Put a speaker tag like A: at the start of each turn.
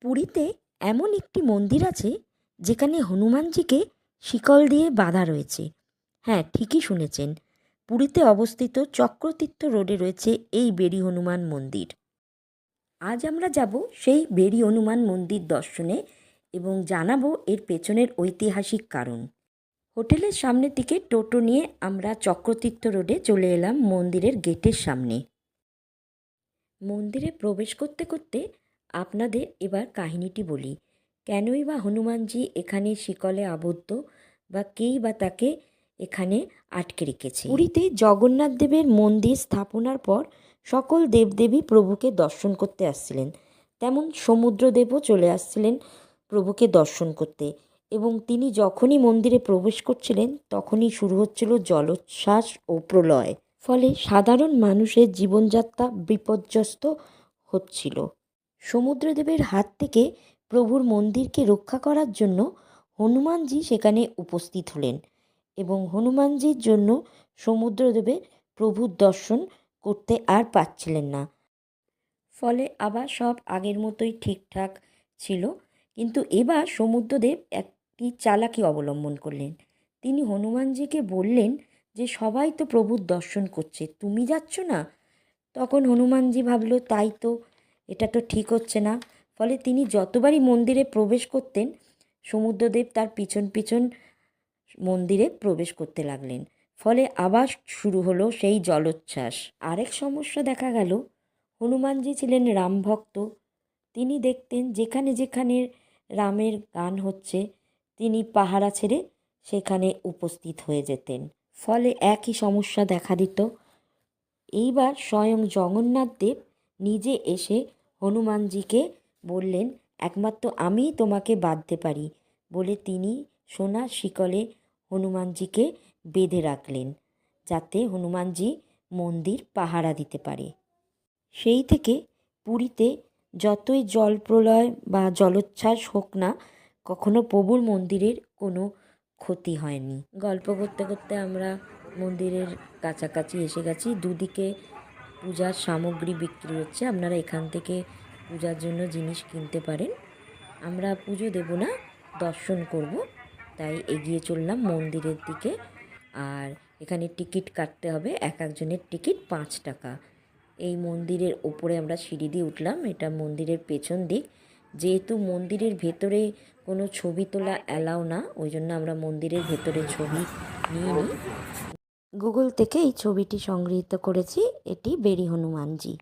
A: পুরীতে এমন একটি মন্দির আছে যেখানে হনুমানজিকে শিকল দিয়ে বাঁধা রয়েছে। হ্যাঁ, ঠিকই শুনেছেন। পুরীতে অবস্থিত চক্রতীর্থ রোডে রয়েছে এই বেড়ি হনুমান মন্দির। আজ আমরা যাব সেই বেড়ি হনুমান মন্দির দর্শনে এবং জানাবো এর পেছনের ঐতিহাসিক কারণ। হোটেলের সামনে থেকে টোটো নিয়ে আমরা চক্রতীর্থ রোডে চলে এলাম মন্দিরের গেটের সামনে। মন্দিরে প্রবেশ করতে করতে আপনাদের এবার কাহিনীটি বলি। কেনই বা হনুমানজি এখানে শিকলে আবদ্ধ বা কেই বা তাকে এখানে আটকে রেখেছে। পুরীতে জগন্নাথ দেবের মন্দির স্থাপনার পর সকল দেবদেবী প্রভুকে দর্শন করতে আসছিলেন। তেমন সমুদ্রদেবও চলে আসছিলেন প্রভুকে দর্শন করতে, এবং তিনি যখনই মন্দিরে প্রবেশ করছিলেন তখনই শুরু হচ্ছিল জলোচ্ছ্বাস ও প্রলয়। ফলে সাধারণ মানুষের জীবনযাত্রা বিপর্যস্ত হচ্ছিল। সমুদ্রদেবের হাত থেকে প্রভুর মন্দিরকে রক্ষা করার জন্য হনুমানজি সেখানে উপস্থিত হলেন, এবং হনুমানজির জন্য সমুদ্রদেবের প্রভুর দর্শন করতে আর পাচ্ছিলেন না। ফলে আবার সব আগের মতোই ঠিকঠাক ছিল, কিন্তু এবার সমুদ্রদেব একটি চালাকি অবলম্বন করলেন। তিনি হনুমানজিকে বললেন যে সবাই তো প্রভুর দর্শন করছে, তুমি যাচ্ছ না। তখন হনুমানজি ভাবল তাই তো, এটা তো ঠিক হচ্ছে না। ফলে তিনি যতবারই মন্দিরে প্রবেশ করতেন সমুদ্রদেব তার পিছন পিছন মন্দিরে প্রবেশ করতে লাগলেন। ফলে আবার শুরু হলো সেই জলোচ্ছ্বাস। আরেক সমস্যা দেখা গেল, হনুমানজি ছিলেন রাম ভক্ত। তিনি দেখতেন যেখানে যেখানে রামের গান হচ্ছে তিনি পাহারা ছেড়ে সেখানে উপস্থিত হয়ে যেতেন। ফলে একই সমস্যা দেখা দিত। এইবার স্বয়ং জগন্নাথ দেব নিজে এসে হনুমানজিকে বললেন, একমাত্র আমিই তোমাকে বাঁধতে পারি বলে তিনি সোনার শিকলে হনুমানজিকে বেঁধে রাখলেন, যাতে হনুমানজি মন্দির পাহারা দিতে পারে। সেই থেকে পুরীতে যতই জল প্রলয় বা জলোচ্ছ্বাস হোক না, কখনো প্রভুর মন্দিরের কোনো ক্ষতি হয়নি। গল্প করতে করতে আমরা মন্দিরের কাছাকাছি এসে গেছি। দুদিকে পূজার সামগ্রী বিক্রি হচ্ছে, আপনারা এখান থেকে পূজার জন্য জিনিস কিনতে পারেন। আমরা পুজো দেব না, দর্শন করব, তাই এগিয়ে চললাম মন্দিরের দিকে। আর এখানে টিকিট কাটতে হবে, এক একজনের টিকিট 5 টাকা। এই মন্দিরের ওপরে আমরা সিঁড়ি দিয়ে উঠলাম, এটা মন্দিরের পেছন দিক। যেহেতু মন্দিরের ভেতরে কোনো ছবি তোলা অ্যালাউ না, ওই জন্য আমরা মন্দিরের ভেতরে ছবি নিইনি। গুগল থেকে এই ছবিটি সংগৃহীত করেছি। এটি বেড়ি হনুমানজি।